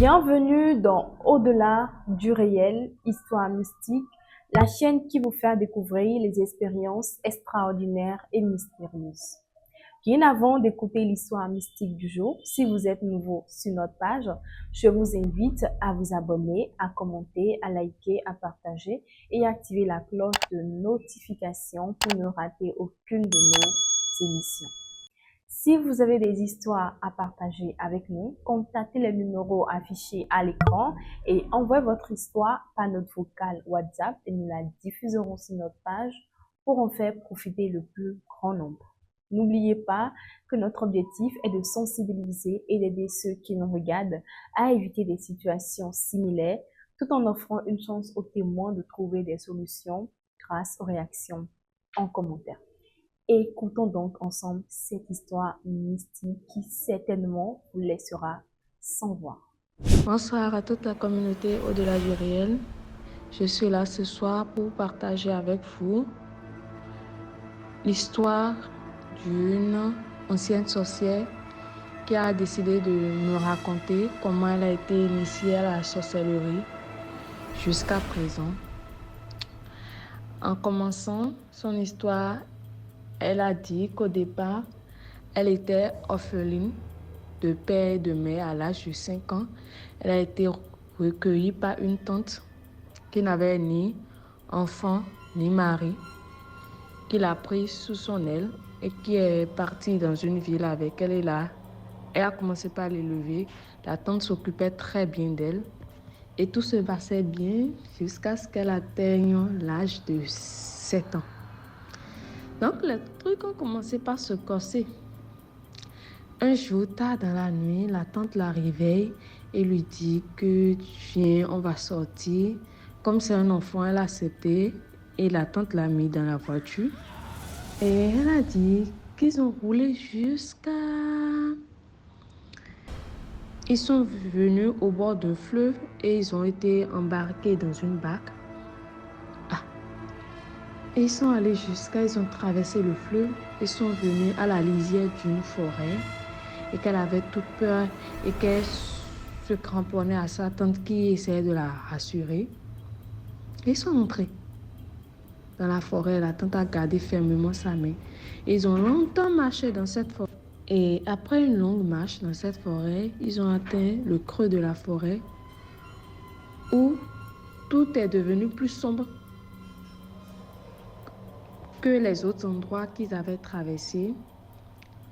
Bienvenue dans Au-delà du réel, Histoire mystique, la chaîne qui vous fait découvrir les expériences extraordinaires et mystérieuses. Bien avant d'écouter l'histoire mystique du jour, si vous êtes nouveau sur notre page, je vous invite à vous abonner, à commenter, à liker, à partager et à activer la cloche de notification pour ne rater aucune de nos émissions. Si vous avez des histoires à partager avec nous, contactez les numéros affichés à l'écran et envoyez votre histoire par notre vocale WhatsApp et nous la diffuserons sur notre page pour en faire profiter le plus grand nombre. N'oubliez pas que notre objectif est de sensibiliser et d'aider ceux qui nous regardent à éviter des situations similaires tout en offrant une chance aux témoins de trouver des solutions grâce aux réactions en commentaire. Écoutons donc ensemble cette histoire mystique qui certainement vous laissera sans voix. Bonsoir à toute la communauté au-delà du réel. Je suis là ce soir pour partager avec vous l'histoire d'une ancienne sorcière qui a décidé de me raconter comment elle a été initiée à la sorcellerie jusqu'à présent. En commençant son histoire, elle a dit qu'au départ, elle était orpheline de père et de mère à l'âge de 5 ans. Elle a été recueillie par une tante qui n'avait ni enfant ni mari, qui l'a prise sous son aile et qui est partie dans une ville avec elle. Et là, elle a commencé par l'élever. La tante s'occupait très bien d'elle et tout se passait bien jusqu'à ce qu'elle atteigne l'âge de 7 ans. Donc, les trucs ont commencé par se corser. Un jour, tard dans la nuit, la tante la réveille et lui dit que viens, on va sortir. Comme c'est un enfant, elle a accepté et la tante l'a mis dans la voiture. Et elle a dit qu'ils ont roulé jusqu'à... Ils sont venus au bord d'un fleuve et ils ont été embarqués dans une barque. Et ils sont allés ils ont traversé le fleuve et sont venus à la lisière d'une forêt. Et qu'elle avait toute peur et qu'elle se cramponnait à sa tante qui essayait de la rassurer. Et ils sont entrés dans la forêt. La tante a gardé fermement sa main. Et ils ont longtemps marché dans cette forêt. Et après une longue marche dans cette forêt, ils ont atteint le creux de la forêt où tout est devenu plus sombre que les autres endroits qu'ils avaient traversés.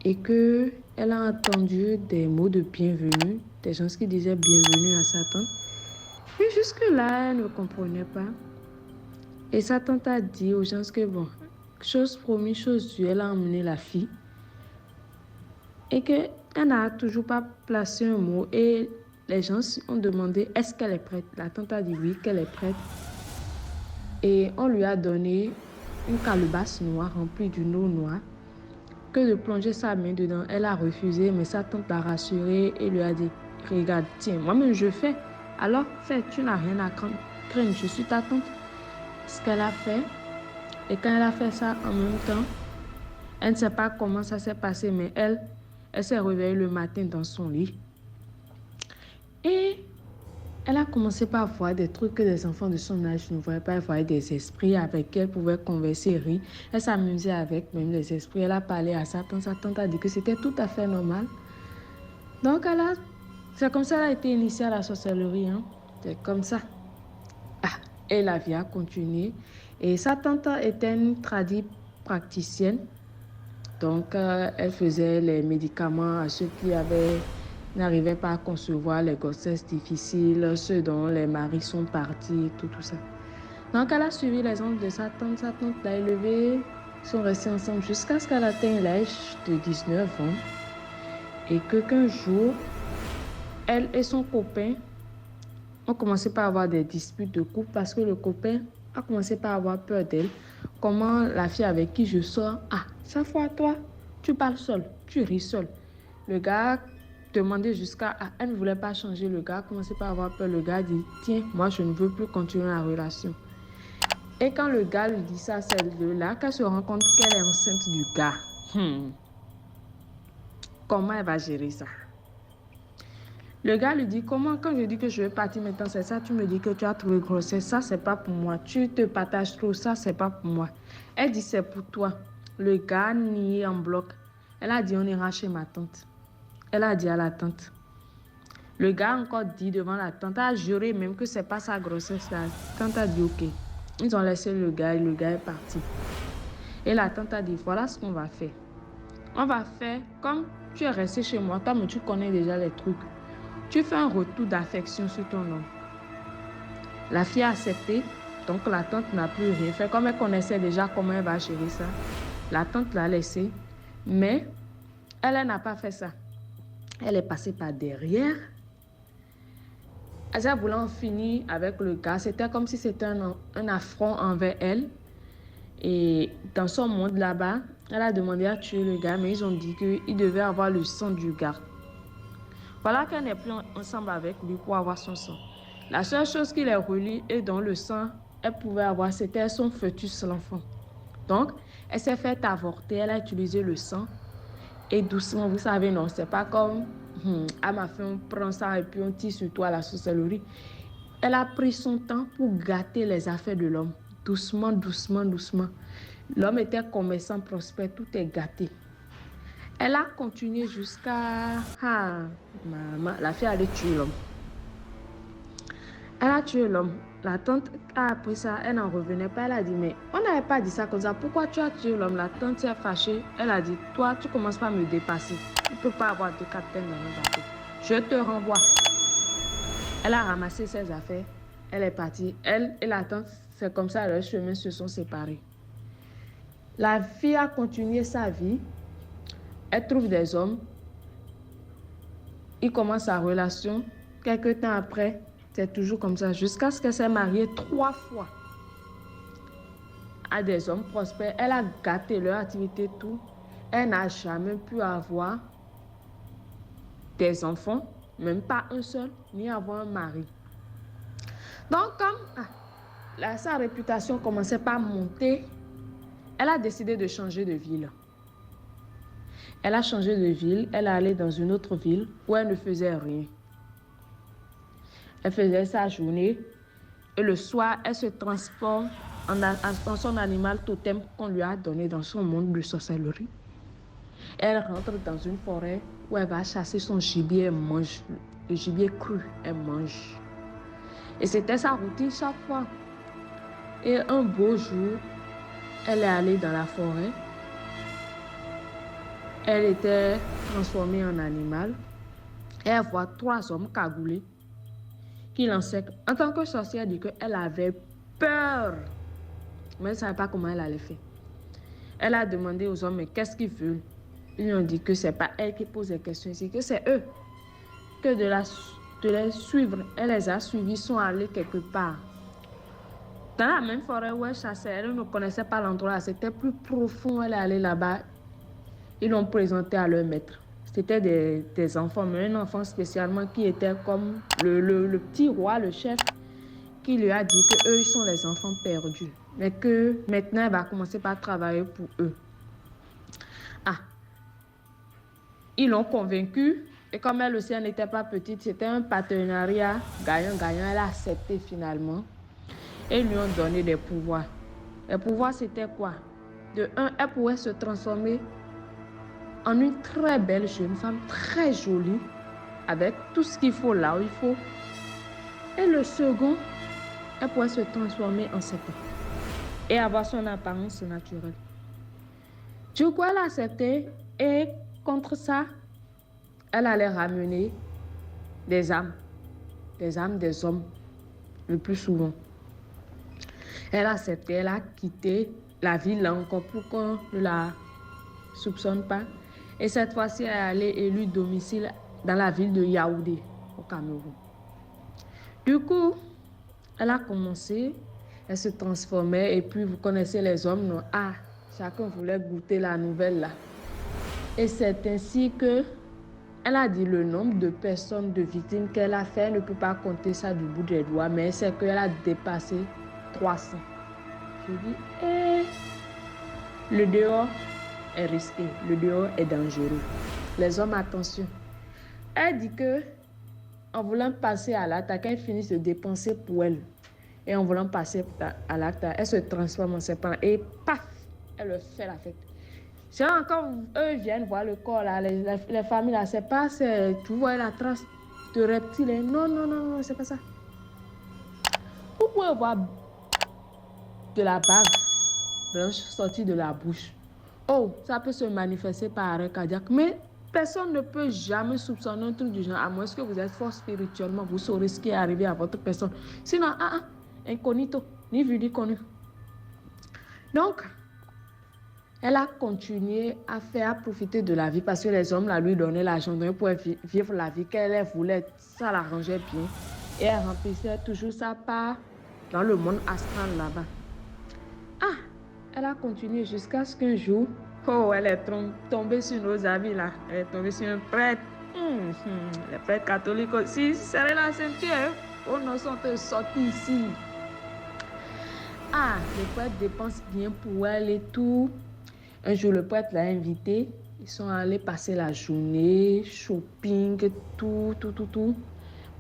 Et qu'elle a entendu des mots de bienvenue, des gens qui disaient bienvenue à sa tante. Et jusque-là, elle ne comprenait pas. Et sa tante a dit aux gens que bon, chose promise, chose due, elle a emmené la fille. Et qu'elle n'a toujours pas placé un mot. Et les gens ont demandé, est-ce qu'elle est prête? La tante a dit oui, qu'elle est prête. Et on lui a donné une calebasse noire remplie d'une eau noire. Que de plonger sa main dedans. Elle a refusé, mais sa tante l'a rassurée et lui a dit, regarde, tiens, moi-même je fais. Alors, fais, tu n'as rien à craindre, je suis ta tante. Ce qu'elle a fait, et quand elle a fait ça en même temps, elle ne sait pas comment ça s'est passé, mais elle s'est réveillée le matin dans son lit. Et elle a commencé par voir des trucs que les enfants de son âge ne voyaient pas. Elle voyait des esprits avec qui elle pouvait converser, rire. Elle s'amusait avec même les esprits. Elle a parlé à sa tante. Sa tante a dit que c'était tout à fait normal. Donc, c'est comme ça qu'elle a été initiée à la sorcellerie. C'est comme ça. Et la vie a continué. Et sa tante était une praticienne. Donc, elle faisait les médicaments à ceux qui n'arrivaient pas à concevoir les grossesses difficiles, ceux dont les maris sont partis, tout ça. Donc, elle a suivi l'exemple de sa tante. Sa tante l'a élevée, ils sont restés ensemble jusqu'à ce qu'elle atteigne l'âge de 19 ans. Et qu'un jour, elle et son copain ont commencé par avoir des disputes de couple parce que le copain a commencé par avoir peur d'elle. Comment la fille avec qui je sors, chaque fois toi, tu parles seul, tu ris seul. Le gars demandait jusqu'à... elle ne voulait pas changer. Le gars a commencé par avoir peur. Le gars dit, tiens, moi je ne veux plus continuer la relation. Et quand le gars lui dit ça, c'est là qu'elle se rend compte qu'elle est enceinte du gars. Comment elle va gérer ça? Le gars lui dit, comment, quand je dis que je vais partir maintenant, c'est ça, tu me dis que tu as trouvé grossesse, ça, c'est pas pour moi. Tu te partages trop, ça, c'est pas pour moi. Elle dit, c'est pour toi. Le gars nié en bloc. Elle a dit, on ira chez ma tante. Elle a dit à la tante. Le gars a encore dit devant la tante, a juré même que c'est pas sa grossesse. La tante a dit, ok. Ils ont laissé le gars et le gars est parti. Et la tante a dit, voilà ce qu'on va faire. On va faire comme tu es resté chez moi, toi, mais tu connais déjà les trucs. Tu fais un retour d'affection sur ton homme. La fille a accepté, donc la tante n'a plus rien fait. Comme elle connaissait déjà comment elle va gérer ça, la tante l'a laissé, mais elle n'a pas fait ça. Elle est passée par derrière. Elle voulait en finir avec le gars. C'était comme si c'était un affront envers elle. Et dans son monde là-bas, elle a demandé à tuer le gars, mais ils ont dit qu'il devait avoir le sang du gars. Voilà qu'elle n'est plus ensemble avec lui pour avoir son sang. La seule chose qui les relie et dont le sang elle pouvait avoir, c'était son fœtus, l'enfant. Donc, elle s'est fait avorter, elle a utilisé le sang. Et doucement, vous savez, non, c'est pas comme à ma fin, on prend ça et puis on tire sur toi la sorcellerie. Elle a pris son temps pour gâter les affaires de l'homme. Doucement, doucement, doucement. L'homme était commerçant prospère, tout est gâté. Elle a continué jusqu'à... maman, la fille allait tuer l'homme. Elle a tué l'homme. La tante a appris ça, elle n'en revenait pas. Elle a dit, mais on n'avait pas dit ça comme ça. Pourquoi tu as tué l'homme? La tante s'est fâchée. Elle a dit, toi, tu commences pas à me dépasser. Tu ne peux pas avoir deux capitaines dans nos bateaux. Je te renvoie. Elle a ramassé ses affaires. Elle est partie. Elle et la tante, c'est comme ça, leurs chemins se sont séparés. La fille a continué sa vie. Elle trouve des hommes. Il commence sa relation. Quelques temps après, c'est toujours comme ça. Jusqu'à ce qu'elle s'est mariée 3 fois à des hommes prospères. Elle a gâté leur activité, tout. Elle n'a jamais pu avoir des enfants, même pas un seul, ni avoir un mari. Donc, comme sa réputation commençait pas à monter, elle a décidé de changer de ville. Elle a changé de ville, elle est allée dans une autre ville où elle ne faisait rien. Elle faisait sa journée et le soir, elle se transforme en son animal totem qu'on lui a donné dans son monde de sorcellerie. Elle rentre dans une forêt où elle va chasser son gibier, elle mange le gibier cru, elle mange. Et c'était sa routine chaque fois. Et un beau jour, elle est allée dans la forêt. Elle était transformée en animal. Et elle voit 3 hommes cagoulés qui l'encerclent. En tant que sorcière, elle dit qu'elle avait peur. Mais elle ne savait pas comment elle allait faire. Elle a demandé aux hommes, mais qu'est-ce qu'ils veulent? Ils lui ont dit que ce n'est pas elle qui pose les questions ici, que c'est eux. Que de les suivre. Elle les a suivis, sont allés quelque part. Dans la même forêt où elle chassait, elle ne connaissait pas l'endroit. C'était plus profond, elle est allée là-bas. Ils l'ont présenté à leur maître. C'était des enfants, mais un enfant spécialement qui était comme le petit roi, le chef, qui lui a dit qu'eux, ils sont les enfants perdus. Mais que maintenant, elle va commencer par travailler pour eux. Ils l'ont convaincue. Et comme elle aussi, elle n'était pas petite, c'était un partenariat gagnant-gagnant. Elle a accepté finalement. Et ils lui ont donné des pouvoirs. Les pouvoirs, c'était quoi? De un, elle pouvait se transformer en une très belle jeune femme, très jolie, avec tout ce qu'il faut là où il faut. Et le second, elle pouvait se transformer en serpent et avoir son apparence naturelle. Du coup, elle a accepté et contre ça, elle allait ramener des âmes des hommes, le plus souvent. Elle a accepté, elle a quitté la ville là encore pour qu'on ne la soupçonne pas. Et cette fois-ci, elle est allée élu domicile dans la ville de Yaoundé, au Cameroun. Du coup, elle a commencé, elle se transformait et puis vous connaissez les hommes, non? Chacun voulait goûter la nouvelle là. Et c'est ainsi que elle a dit le nombre de personnes, de victimes qu'elle a fait. Elle ne peut pas compter ça du bout des doigts, mais c'est qu'elle a dépassé 300. Je dis, le dehors est risqué, le dehors est dangereux. Les hommes, attention. Elle dit que en voulant passer à l'acte, quand elle finit de dépenser pour elle, et en voulant passer à l'acte, elle se transforme en serpent et paf, elle le fait la fête. C'est quand eux viennent voir le corps, là, les familles, là, c'est pas, tu vois la trace de reptile. Hein. Non, non, non, non, c'est pas ça. Vous pouvez voir de la bave blanche sortie de la bouche. Oh, ça peut se manifester par arrêt cardiaque, mais personne ne peut jamais soupçonner un truc du genre, à moins que vous êtes fort spirituellement, vous saurez ce qui est arrivé à votre personne. Sinon, incognito, ni vu ni connu. Donc, elle a continué à faire profiter de la vie parce que les hommes la lui donnaient l'argent pour vivre la vie qu'elle voulait. Ça l'arrangeait bien. Et elle remplissait toujours sa part dans le monde astral là-bas. Elle a continué jusqu'à ce qu'un jour, elle est tombée sur nos amis là. Elle est tombée sur un prêtre. Les prêtres catholiques aussi, serrez la ceinture. Oh non, sont sortis ici. Les prêtres dépensent bien pour elle et tout. Un jour, le prêtre l'a invité. Ils sont allés passer la journée, shopping, tout.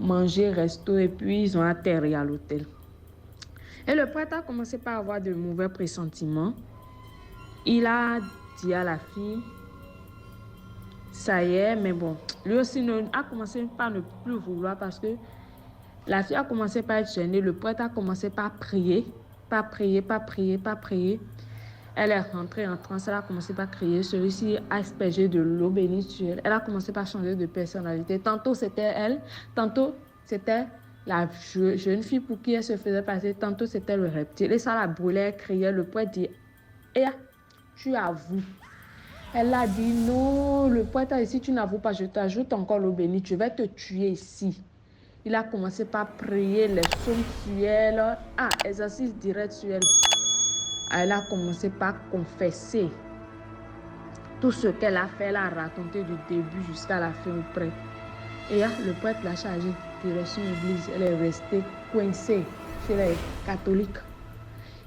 Manger, resto, et puis ils ont atterri à l'hôtel. Et le prêtre a commencé par avoir de mauvais pressentiments. Il a dit à la fille, ça y est, mais bon, lui aussi a commencé par ne plus vouloir parce que la fille a commencé par être gênée. Le prêtre a commencé par prier, Elle est rentrée en transe, elle a commencé par crier. Celui-ci a aspergé de l'eau bénite sur elle. Elle a commencé par changer de personnalité. Tantôt c'était elle, tantôt c'était la jeune fille pour qui elle se faisait passer, tantôt c'était le reptile. Et ça la brûlait, elle criait. Le prêtre dit, tu avoues. Elle a dit, non, le prêtre a dit, si tu n'avoues pas, je t'ajoute encore l'eau bénite, je vais te tuer ici. Il a commencé par prier les psaumes sur elle. Exercice direct sur elle. Elle a commencé par confesser tout ce qu'elle a fait. Elle a raconté du début jusqu'à la fin au prêtre. Et le prêtre l'a chargée direction l'église. Elle est restée coincée chez les catholiques.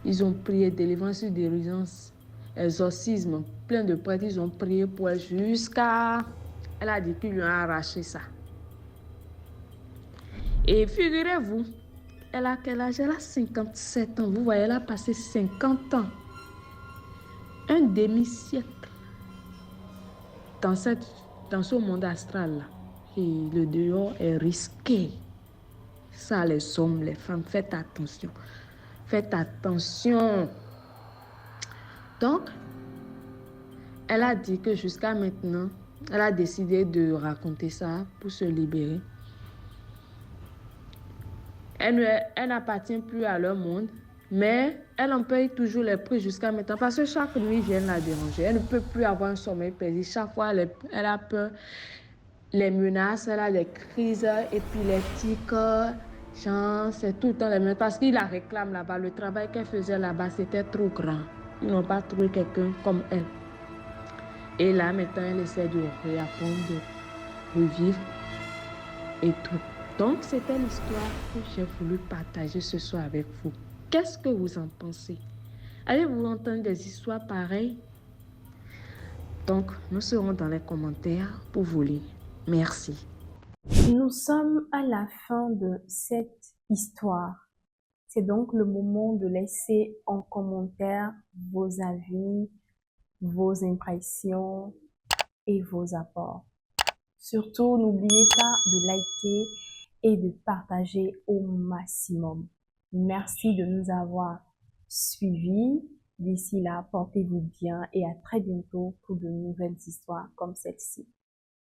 Ils ont prié délivrance sur délivrance, exorcisme. Plein de prêtres, ils ont prié pour elle jusqu'à... Elle a dit qu'ils lui ont arraché ça. Et figurez-vous, elle a quel âge? Elle a 57 ans. Vous voyez, elle a passé 50 ans. Un demi-siècle dans ce monde astral-là. Et le dehors est risqué. Ça, les hommes, les femmes, faites attention. Faites attention. Donc, elle a dit que jusqu'à maintenant, elle a décidé de raconter ça pour se libérer. Elle n'appartient plus à leur monde, mais elle en paye toujours les prix jusqu'à maintenant parce que chaque nuit, ils viennent la déranger. Elle ne peut plus avoir un sommeil paisible. Chaque fois, elle a peur, les menaces, elle a des crises épileptiques. Genre, c'est tout le temps les menaces parce qu'ils la réclament là-bas. Le travail qu'elle faisait là-bas, c'était trop grand. Ils n'ont pas trouvé quelqu'un comme elle. Et là, maintenant, elle essaie de réapprendre, de revivre et tout. Donc, c'était l'histoire que j'ai voulu partager ce soir avec vous. Qu'est-ce que vous en pensez? Allez-vous entendre des histoires pareilles? Donc, nous serons dans les commentaires pour vous lire. Merci. Nous sommes à la fin de cette histoire. C'est donc le moment de laisser en commentaire vos avis, vos impressions et vos apports. Surtout, n'oubliez pas de liker et de partager au maximum. Merci de nous avoir suivis. D'ici là, portez-vous bien et à très bientôt pour de nouvelles histoires comme celle-ci.